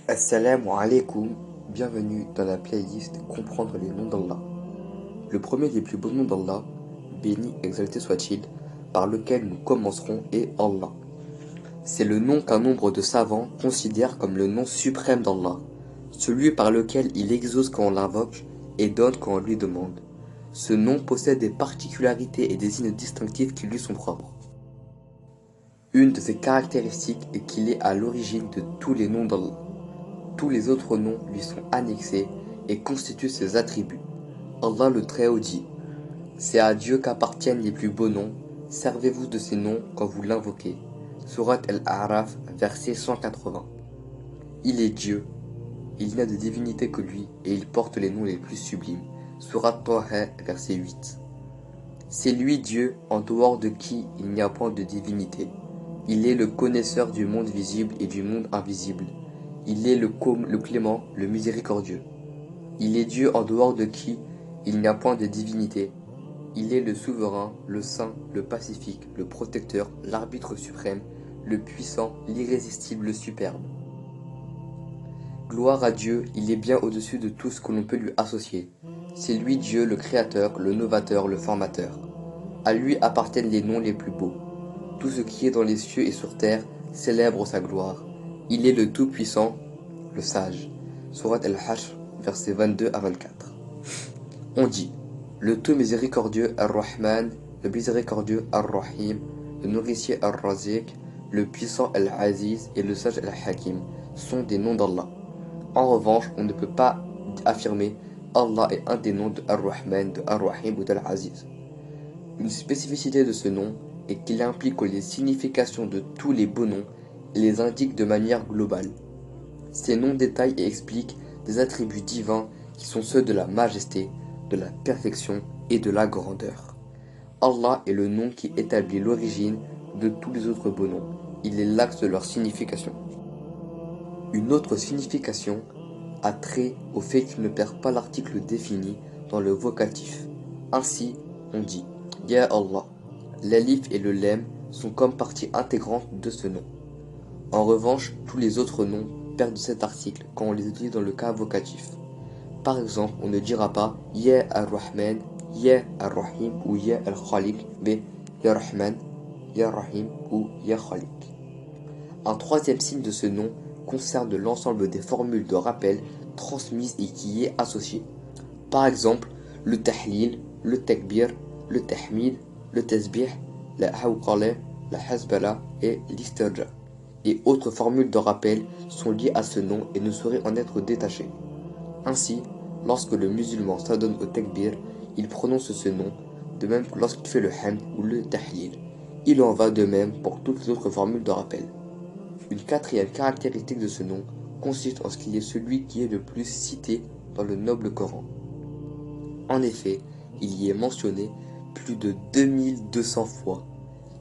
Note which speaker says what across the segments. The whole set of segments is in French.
Speaker 1: Assalamu alaikum, bienvenue dans la playlist Comprendre les noms d'Allah. Le premier des plus beaux noms d'Allah, béni exalté soit-il, par lequel nous commencerons est Allah. C'est le nom qu'un nombre de savants considèrent comme le nom suprême d'Allah, celui par lequel il exauce quand on l'invoque et donne quand on lui demande. Ce nom possède des particularités et des signes distinctifs qui lui sont propres. Une de ses caractéristiques est qu'il est à l'origine de tous les noms d'Allah. Tous les autres noms lui sont annexés et constituent ses attributs. Allah le Très-Haut dit : c'est à Dieu qu'appartiennent les plus beaux noms, servez-vous de ces noms quand vous l'invoquez. Sourate Al-A'raf, verset 180. Il est Dieu, il n'y a de divinité que lui, et il porte les noms les plus sublimes. Sourate Taha, verset 8. C'est lui Dieu, en dehors de qui il n'y a point de divinité. Il est le connaisseur du monde visible et du monde invisible. Il est le clément, le miséricordieux. Il est Dieu en dehors de qui il n'y a point de divinité. Il est le souverain, le saint, le pacifique, le protecteur, l'arbitre suprême, le puissant, l'irrésistible, le superbe. Gloire à Dieu, il est bien au-dessus de tout ce que l'on peut lui associer. C'est lui Dieu, le créateur, le novateur, le formateur. À lui appartiennent les noms les plus beaux. Tout ce qui est dans les cieux et sur terre célèbre sa gloire. Il est le Tout-Puissant, le Sage. Sourate Al-Hashr, versets 22 à 24. On dit : le Tout Miséricordieux Ar-Rahman, le Miséricordieux Ar-Rahim, le Nourricier Ar-Razik, le Puissant Al-Aziz et le Sage Al-Hakim sont des noms d'Allah. En revanche, on ne peut pas affirmer Allah est un des noms de Ar-Rahman, de Ar-Rahim ou d'Al-Aziz. Une spécificité de ce nom est qu'il implique les significations de tous les beaux noms et les indique de manière globale. Ces noms détaillent et expliquent des attributs divins qui sont ceux de la majesté, de la perfection et de la grandeur. Allah est le nom qui établit l'origine de tous les autres beaux noms. Il est l'axe de leur signification. Une autre signification a trait au fait qu'il ne perd pas l'article défini dans le vocatif. Ainsi, on dit « Ya Allah ». L'alif et le lem sont comme partie intégrante de ce nom. En revanche, tous les autres noms perdent cet article quand on les utilise dans le cas vocatif. Par exemple, on ne dira pas Ya Ar-Rahman, Ya Ar-Rahim ou Ya Al-Khaliq, mais Ya Rahman, Ya Rahim ou Ya Khaliq. Un troisième signe de ce nom concerne l'ensemble des formules de rappel transmises et qui y est associé. Par exemple, le tahlil, le takbir, le tahmid, le tasbih, la hawqala, la hasbala et l'istirja. Et autres formules de rappel sont liées à ce nom et ne sauraient en être détachées. Ainsi, lorsque le musulman s'adonne au takbir, il prononce ce nom, de même que lorsqu'il fait le hamd ou le tahlil. Il en va de même pour toutes les autres formules de rappel. Une quatrième caractéristique de ce nom consiste en ce qu'il est celui qui est le plus cité dans le noble Coran. En effet, il y est mentionné plus de 2200 fois.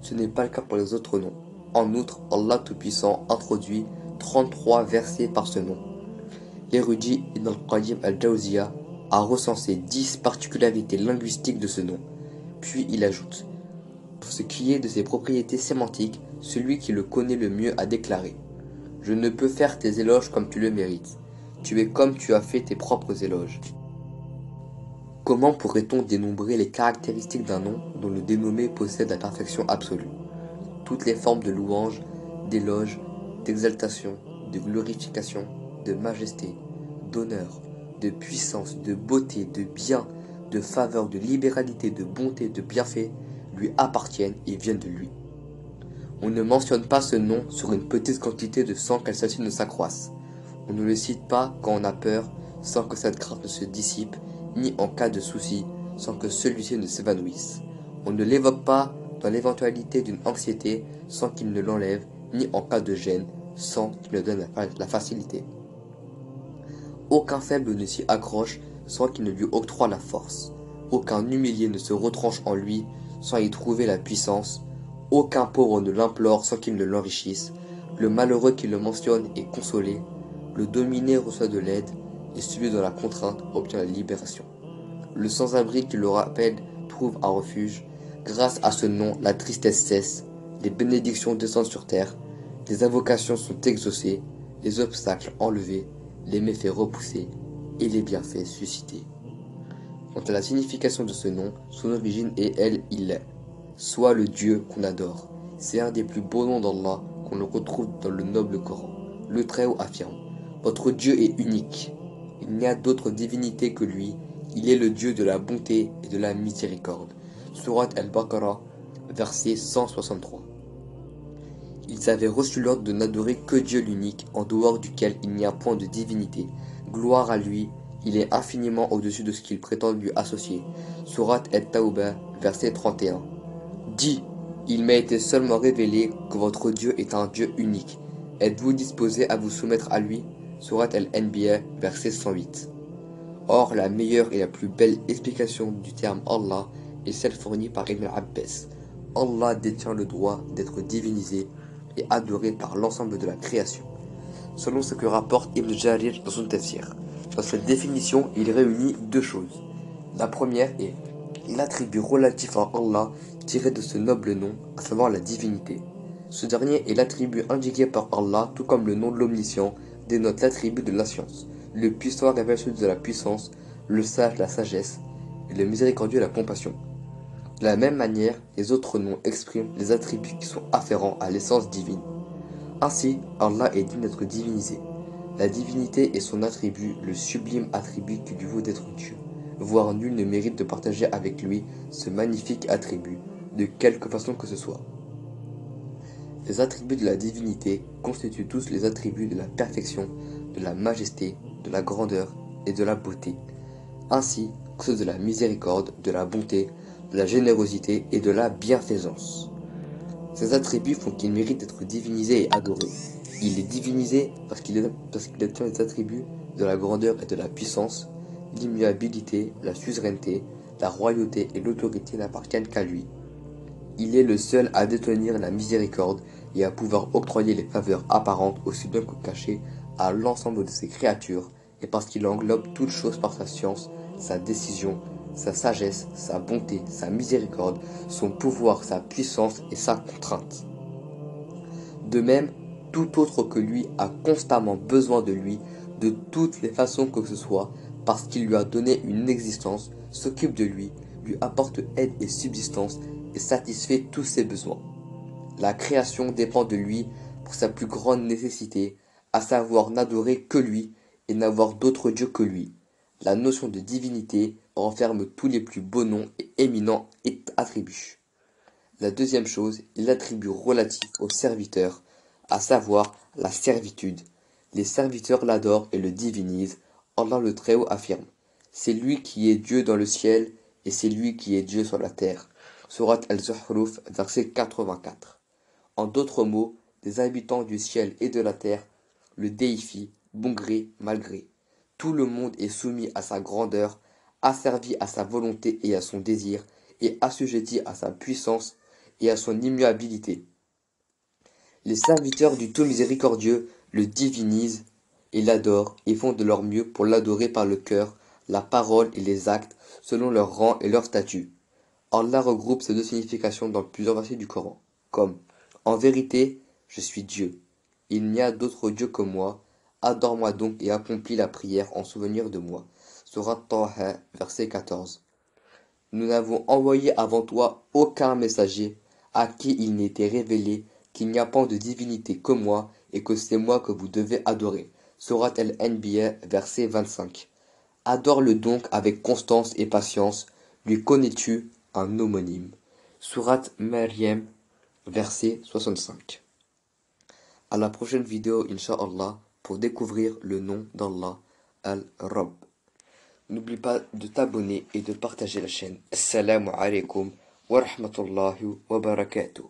Speaker 1: Ce n'est pas le cas pour les autres noms. En outre, Allah Tout-Puissant introduit 33 versets par ce nom. L'érudit Ibn al-Qayyim al-Jawziyya a recensé 10 particularités linguistiques de ce nom. Puis il ajoute : pour ce qui est de ses propriétés sémantiques, celui qui le connaît le mieux a déclaré : je ne peux faire tes éloges comme tu le mérites. Tu es comme tu as fait tes propres éloges. Comment pourrait-on dénombrer les caractéristiques d'un nom dont le dénommé possède la perfection absolue ? Toutes les formes de louange, d'éloge, d'exaltation, de glorification, de majesté, d'honneur, de puissance, de beauté, de bien, de faveur, de libéralité, de bonté, de bienfait lui appartiennent et viennent de lui. On ne mentionne pas ce nom sur une petite quantité de sang qu'elle celle-ci ne s'accroisse. On ne le cite pas quand on a peur sans que cette crainte ne se dissipe, ni en cas de souci sans que celui-ci ne s'évanouisse. On ne l'évoque pas dans l'éventualité d'une anxiété sans qu'il ne l'enlève, ni en cas de gêne sans qu'il ne donne la facilité. Aucun faible ne s'y accroche sans qu'il ne lui octroie la force. Aucun humilié ne se retranche en lui sans y trouver la puissance. Aucun pauvre ne l'implore sans qu'il ne l'enrichisse. Le malheureux qui le mentionne est consolé. Le dominé reçoit de l'aide et celui dans la contrainte obtient la libération. Le sans-abri qui le rappelle trouve un refuge. Grâce à ce nom, la tristesse cesse, les bénédictions descendent sur terre, les invocations sont exaucées, les obstacles enlevés, les méfaits repoussés et les bienfaits suscités. Quant à la signification de ce nom, son origine est El-Ilah, soit le Dieu qu'on adore. C'est un des plus beaux noms d'Allah qu'on le retrouve dans le noble Coran. Le Très-Haut affirme: votre Dieu est unique. Il n'y a d'autre divinité que lui. Il est le Dieu de la bonté et de la miséricorde. Sourate Al-Baqarah, verset 163. Ils avaient reçu l'ordre de n'adorer que Dieu l'unique, en dehors duquel il n'y a point de divinité. Gloire à lui, il est infiniment au-dessus de ce qu'ils prétendent lui associer. Sourate At-Tawbah, verset 31. Dis, il m'a été seulement révélé que votre Dieu est un Dieu unique. Êtes-vous disposé à vous soumettre à lui? Sourate Al-Anbiya, verset 108. Or, la meilleure et la plus belle explication du terme Allah est celle fournie par Ibn Abbas. Allah détient le droit d'être divinisé et adoré par l'ensemble de la création, selon ce que rapporte Ibn Jarir dans son tafsir. Dans cette définition, il réunit deux choses. La première est l'attribut relatif à Allah tiré de ce noble nom, à savoir la divinité. Ce dernier est l'attribut indiqué par Allah, tout comme le nom de l'omniscient dénote l'attribut de la science. Le puissant révèle celui de la puissance, le sage la sagesse, et le miséricordieux la compassion. De la même manière, les autres noms expriment les attributs qui sont afférents à l'essence divine. Ainsi, Allah est digne d'être divinisé. La divinité est son attribut, le sublime attribut qui lui vaut d'être Dieu, voire nul ne mérite de partager avec lui ce magnifique attribut, de quelque façon que ce soit. Les attributs de la divinité constituent tous les attributs de la perfection, de la majesté, de la grandeur et de la beauté, ainsi que ceux de la miséricorde, de la bonté, de la générosité et de la bienfaisance. Ces attributs font qu'il mérite d'être divinisé et adoré. Il est divinisé parce qu'il détient les attributs de la grandeur et de la puissance. L'immuabilité, la suzeraineté, la royauté et l'autorité n'appartiennent qu'à lui. Il est le seul à détenir la miséricorde et à pouvoir octroyer les faveurs apparentes aussi bien que cachées à l'ensemble de ses créatures, et parce qu'il englobe toutes choses par sa science, sa décision, sa sagesse, sa bonté, sa miséricorde, son pouvoir, sa puissance et sa contrainte. De même, tout autre que lui a constamment besoin de lui, de toutes les façons que ce soit, parce qu'il lui a donné une existence, s'occupe de lui apporte aide et subsistance, et satisfait tous ses besoins. La création dépend de lui pour sa plus grande nécessité, à savoir n'adorer que lui et n'avoir d'autre Dieu que lui. La notion de divinité renferme tous les plus beaux noms et éminents attributs. La deuxième chose est l'attribut relatif aux serviteurs, à savoir la servitude. Les serviteurs l'adorent et le divinisent. Allah le Très-Haut affirme: c'est lui qui est Dieu dans le ciel et c'est lui qui est Dieu sur la terre. Sourate Al-Zukhruf, verset 84. En d'autres mots, les habitants du ciel et de la terre le déifient, bon gré, mal gré. Tout le monde est soumis à sa grandeur, asservi à sa volonté et à son désir, et assujetti à sa puissance et à son immuabilité. Les serviteurs du tout miséricordieux le divinisent et l'adorent et font de leur mieux pour l'adorer par le cœur, la parole et les actes, selon leur rang et leur statut. Allah regroupe ces deux significations dans plusieurs versets du Coran, comme: en vérité, je suis Dieu. Il n'y a d'autre Dieu que moi. Adore-moi donc et accomplis la prière en souvenir de moi. Sourate Taha, verset 14. Nous n'avons envoyé avant toi aucun messager à qui il n'était révélé qu'il n'y a pas de divinité que moi et que c'est moi que vous devez adorer. Sourate Al-Anbiya, verset 25. Adore-le donc avec constance et patience. Lui connais-tu un homonyme? Sourate Maryam, verset 65. À la prochaine vidéo, Inch'Allah, pour découvrir le nom d'Allah, Al-Rabb. N'oublie pas de t'abonner et de partager la chaîne. Assalamu alaikum wa rahmatullahi wa barakatuh.